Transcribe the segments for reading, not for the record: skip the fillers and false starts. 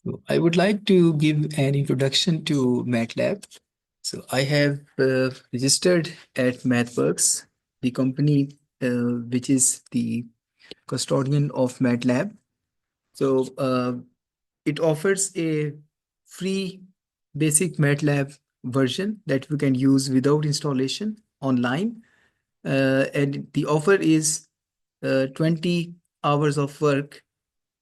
So I would like to give an introduction to MATLAB. So I have registered at MathWorks, the company which is the custodian of MATLAB. So it offers a free basic MATLAB version that we can use without installation online. And the offer is 20 hours of work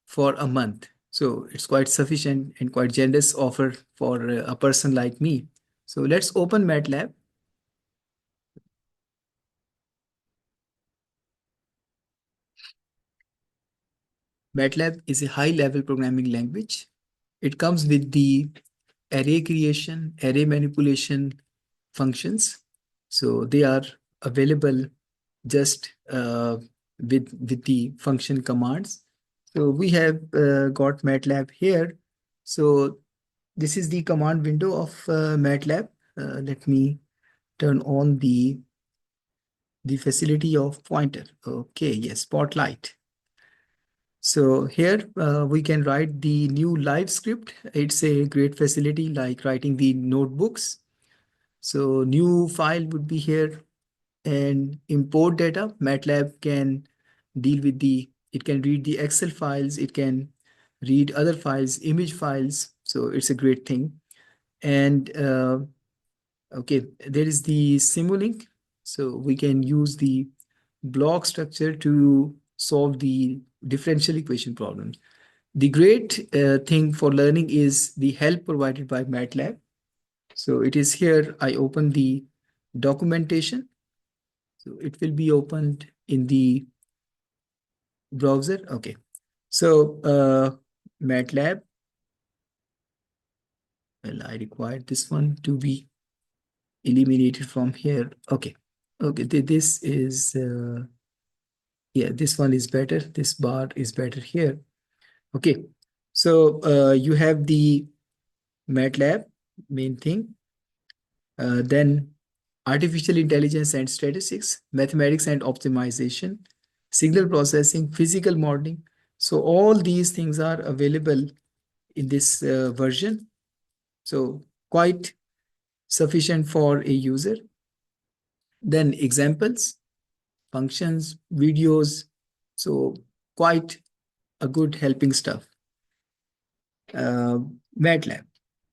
for a month. So it's quite sufficient and quite generous offer for a person like me. So let's open MATLAB. MATLAB is a high-level programming language. It comes with the array creation, array manipulation functions. So they are available just with the function commands. So we have got MATLAB here. So this is the command window of MATLAB. Let me turn on the facility of pointer. Okay, yes, spotlight. So here we can write the new live script. It's a great facility like writing the notebooks. So new file would be here and import data. MATLAB can deal with it can read the Excel files, it can read other files, image files. So it's a great thing. And okay, there is the Simulink. So we can use the block structure to solve the differential equation problems. The great thing for learning is the help provided by MATLAB. So it is here, I open the documentation. So it will be opened in the browser. Okay. So MATLAB, well, I require this one to be eliminated from here. Okay. Okay, this is, yeah, this one is better. This bar is better here. Okay. So you have the MATLAB main thing. Then artificial intelligence and statistics, mathematics and optimization, signal processing, physical modeling. So all these things are available in this version. So quite sufficient for a user. Then examples, functions, videos. So quite a good helping stuff. MATLAB.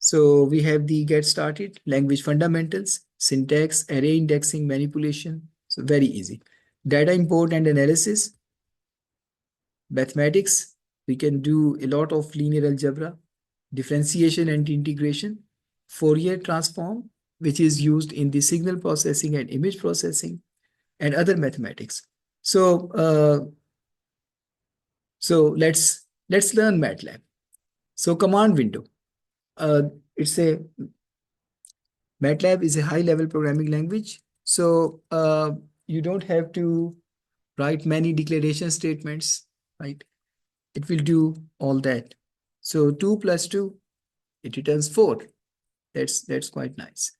So we have the get started, language fundamentals, syntax, array indexing, manipulation. So very easy. Data import and analysis. Mathematics, we can do a lot of linear algebra, differentiation and integration, Fourier transform, which is used in the signal processing and image processing, and other mathematics. So let's learn MATLAB. So command window. It's a MATLAB is a high-level programming language. So you don't have to write many declaration statements, right? It will do all that. So 2 plus 2, it returns 4. That's quite nice.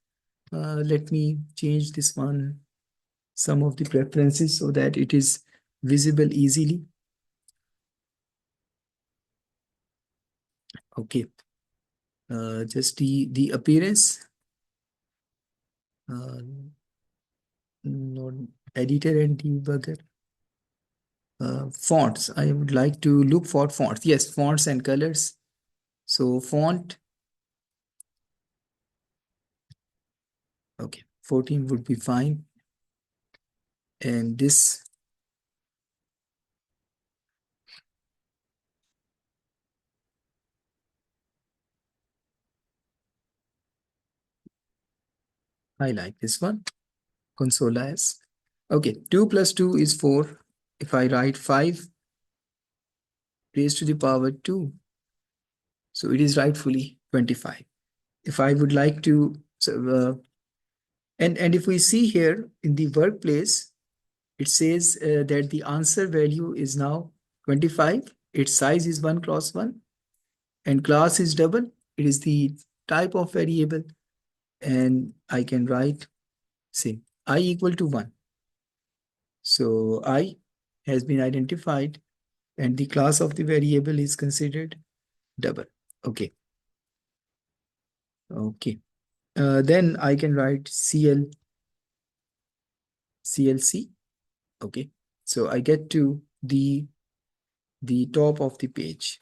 Let me change this one, some of the preferences so that it is visible easily. Okay. Just the appearance. Not editor and debugger. Fonts. I would like to look for fonts. Yes, fonts and colors. So font. Okay, 14 would be fine. And this. I like this one. Console as. Okay, 2 plus 2 is 4. If I write 5 raised to the power 2, so it is rightfully 25. If I would like to, and if we see here in the workplace, it says that the answer value is now 25. Its size is 1 cross 1 and class is double. It is the type of variable, and I can write, say, I equal to 1. So I has been identified and the class of the variable is considered double. Okay. Okay. Then I can write CLC. Okay. So I get to the top of the page.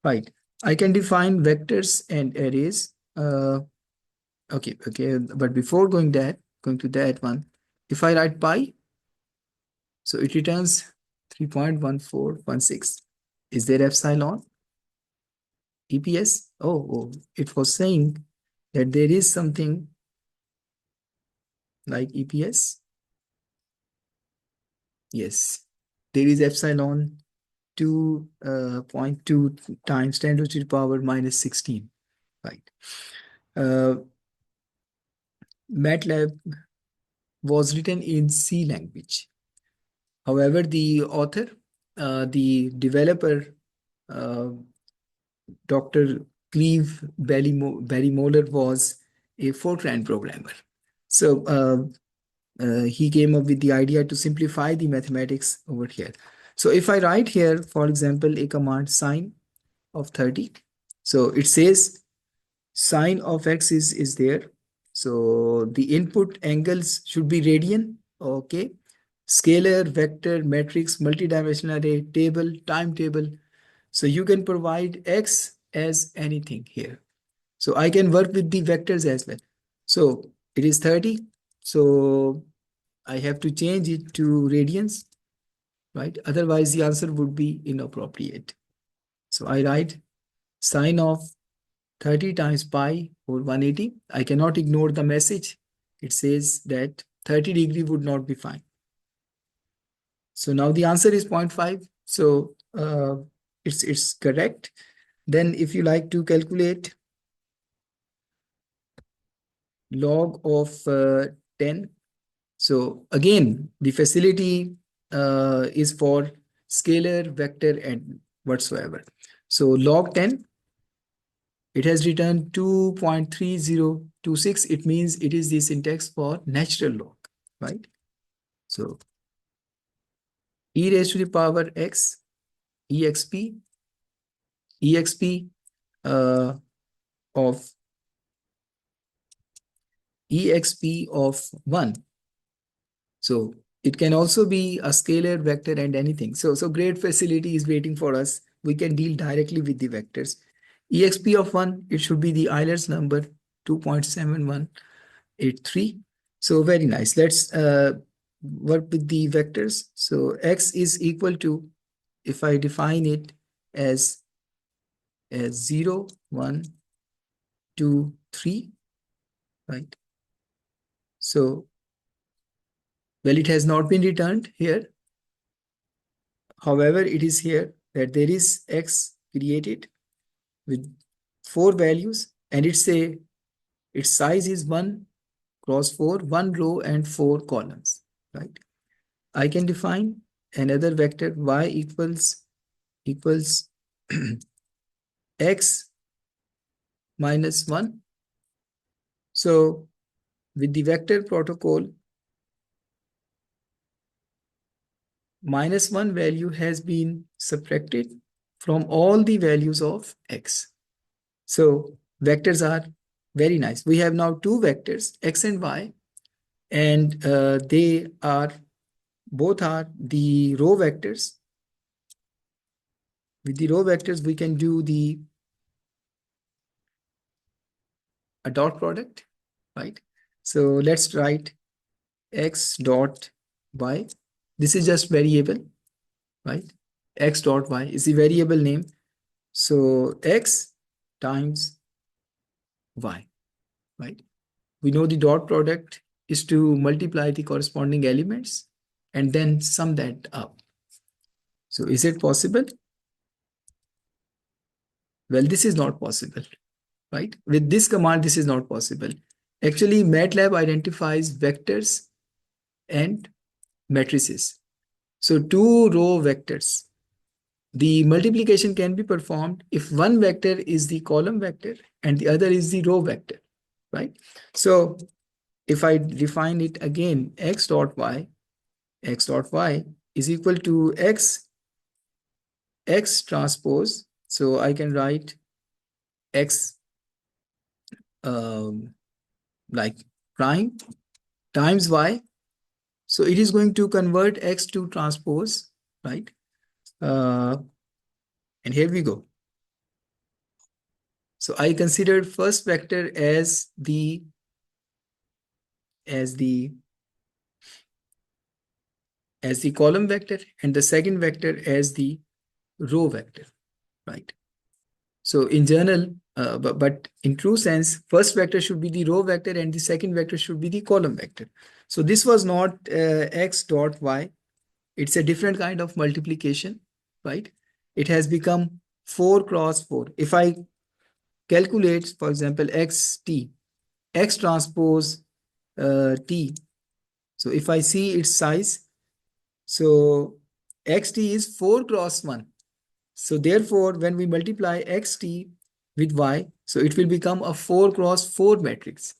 Right. I can define vectors and arrays. Okay. But before going to that one, if I write pi, so it returns 3.1416. Is there epsilon? EPS? Oh, it was saying that there is something like EPS. Yes, there is epsilon 2.2 times 10 to the power minus 16. Right. Uh, MATLAB was written in C language. However, the author, the developer, uh, Dr. Cleve Barrymore was a Fortran programmer. So he came up with the idea to simplify the mathematics over here. So if I write here, for example, a command sine of 30, so it says sine of x is there. So the input angles should be radian. Okay. Scalar, vector, matrix, multidimensional array, table, timetable. So you can provide x as anything here. So I can work with the vectors as well. So it is 30. So I have to change it to radians, right? Otherwise, the answer would be inappropriate. So I write sine of 30 times pi or 180. I cannot ignore the message. It says that 30-degree would not be fine. So now the answer is 0.5. So it's correct. Then if you like to calculate log of 10. So again, the facility is for scalar, vector, and whatsoever. So log 10, it has returned 2.3026. It means it is the syntax for natural log, right? So e raised to the power x, exp, exp uh, of exp of 1. So it can also be a scalar, vector, and anything. So great facility is waiting for us. We can deal directly with the vectors. exp of 1, it should be the Euler's number 2.7183. So very nice. Let's work with the vectors. So x is equal to, if I define it as 0, 1, 2, 3, right? So, well, it has not been returned here. However, it is here that there is x created with 4 values, and its size is 1 cross 4, 1 row and 4 columns, right? I can define another vector y equals x minus 1. So with the vector protocol, minus 1 value has been subtracted from all the values of x. So vectors are very nice. We have now 2 vectors, x and y, and they are both are the row vectors. With the row vectors, we can do a dot product, right? So let's write x dot y. This is just variable, right? X dot y is the variable name. So x times y, right? We know the dot product is to multiply the corresponding elements and then sum that up. So is it possible? Well, this is not possible, right? With this command, this is not possible. Actually, MATLAB identifies vectors and matrices. So 2 row vectors. The multiplication can be performed if one vector is the column vector and the other is the row vector, right? So if I define it again, x dot y is equal to x transpose. So I can write x like prime times y. So it is going to convert x to transpose, right? And here we go. So I considered first vector as the as the column vector and the second vector as the row vector, right? So in general, but in true sense, first vector should be the row vector and the second vector should be the column vector. So this was not x dot y. It's a different kind of multiplication, right? It has become 4 cross 4. If I calculate, for example, x transpose t. So if I see its size, so xt is 4 cross 1. So therefore, when we multiply xt with y, so it will become a 4 cross 4 matrix.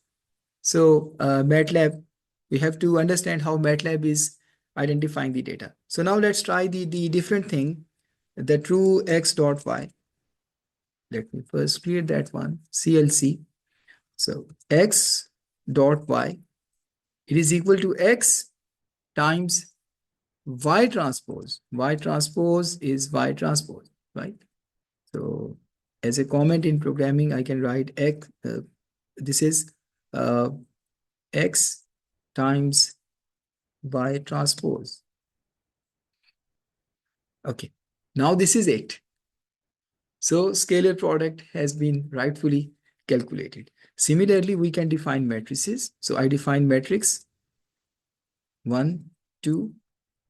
So MATLAB, we have to understand how MATLAB is identifying the data. So now let's try the different thing, the true x dot y. Let me first create that one, CLC. So x dot y, it is equal to x times y transpose. Y transpose is y transpose, right? So as a comment in programming, I can write x, this is uh, x times y transpose. Okay, now this is it. So scalar product has been rightfully calculated. Similarly, we can define matrices. So I define matrix 1, 2,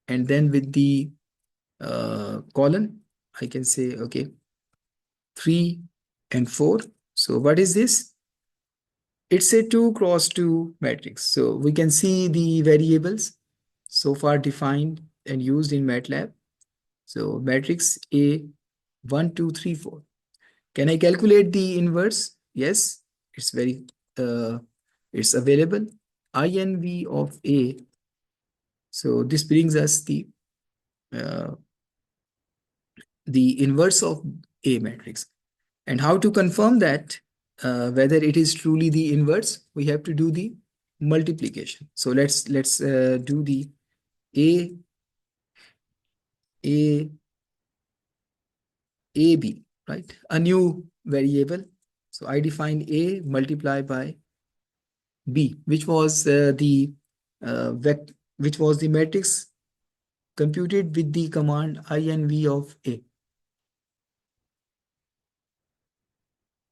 and then with the column, I can say, okay, 3 and 4. So what is this? It's a 2 cross 2 matrix. So we can see the variables so far defined and used in MATLAB. So matrix A 1, 2, 3, 4. Can I calculate the inverse? Yes, it's very it's available. INV of A. So this brings us uh, the inverse of A matrix. And how to confirm that whether it is truly the inverse? We have to do the multiplication. So let's do the A A AB, right? A new variable. So I define A multiply by B, which was which was the matrix computed with the command INV of A.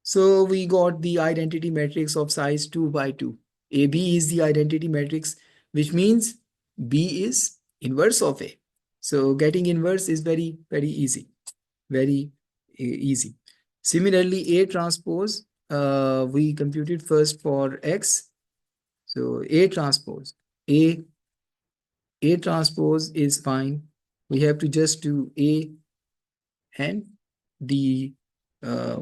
So we got the identity matrix of size 2 by 2. AB is the identity matrix, which means B is inverse of A. So getting inverse is very, very easy. Very easy. Similarly, A transpose, we computed first for X. So A transpose. A transpose is fine. We have to just do A and the uh,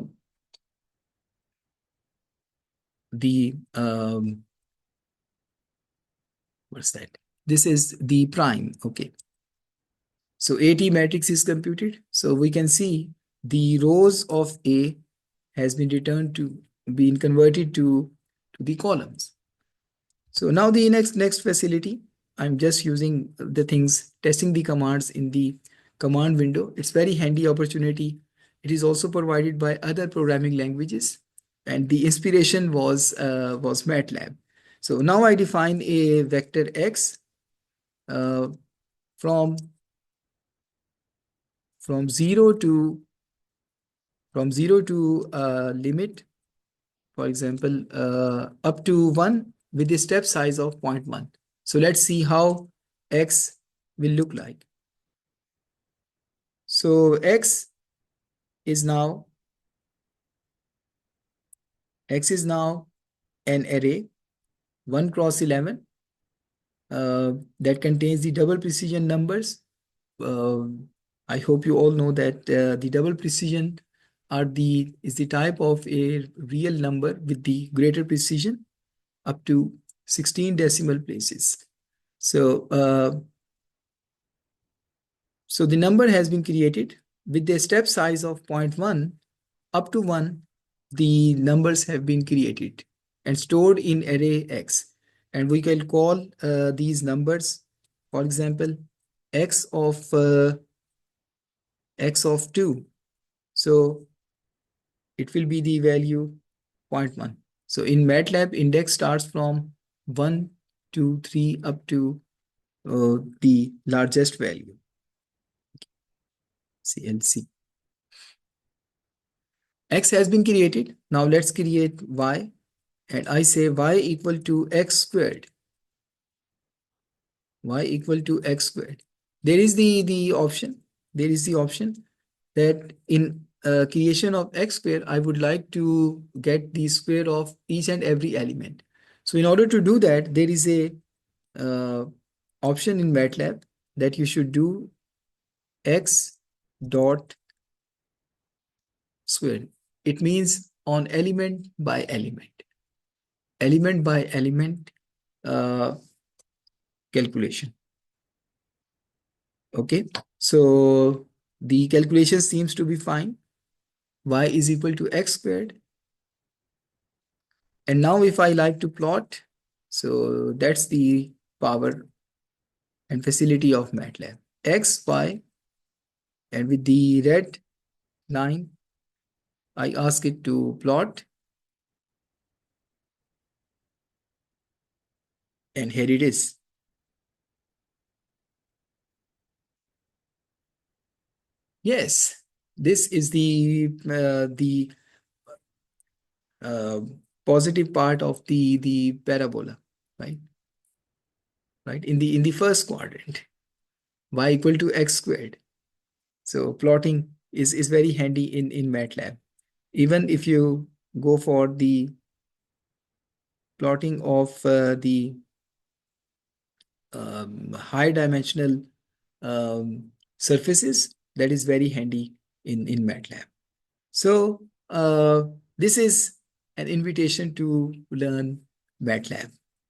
what's that? This is the prime. Okay. So AT matrix is computed. So we can see the rows of A has been returned to being converted to the columns. So now the next facility, I'm just using the things, testing the commands in the command window. It's very handy opportunity. It is also provided by other programming languages, and the inspiration was MATLAB. So now I define a vector x uh, from from zero to limit, for example, up to 1 with a step size of 0.1. So let's see how x will look like. So is now an array 1 cross 11 that contains the double precision numbers. Uh, I hope you all know that the double precision is the type of a real number with the greater precision up to 16 decimal places. So, so the number has been created with a step size of 0.1 up to 1 the numbers have been created and stored in array X. And we can call these numbers, for example, x of 2. So it will be the value 0.1. So in MATLAB, index starts from 1, 2, 3 up to the largest value, CLC. X has been created. Now let's create Y. And I say Y equal to X squared. Y equal to X squared. There is the option. There is the option that in creation of X square, I would like to get the square of each and every element. So in order to do that, there is a uh, option in MATLAB that you should do X dot square. It means on element by element uh, calculation. Okay, so the calculation seems to be fine. Y is equal to X squared. And now if I like to plot, so that's the power and facility of MATLAB. X, Y, and with the red line, I ask it to plot. And here it is. Yes, this is the uh, positive part of the parabola, right? Right, in the first quadrant, y equal to x squared. So plotting is very handy in MATLAB. Even if you go for the plotting of the high dimensional surfaces, that is very handy in MATLAB. So this is an invitation to learn MATLAB.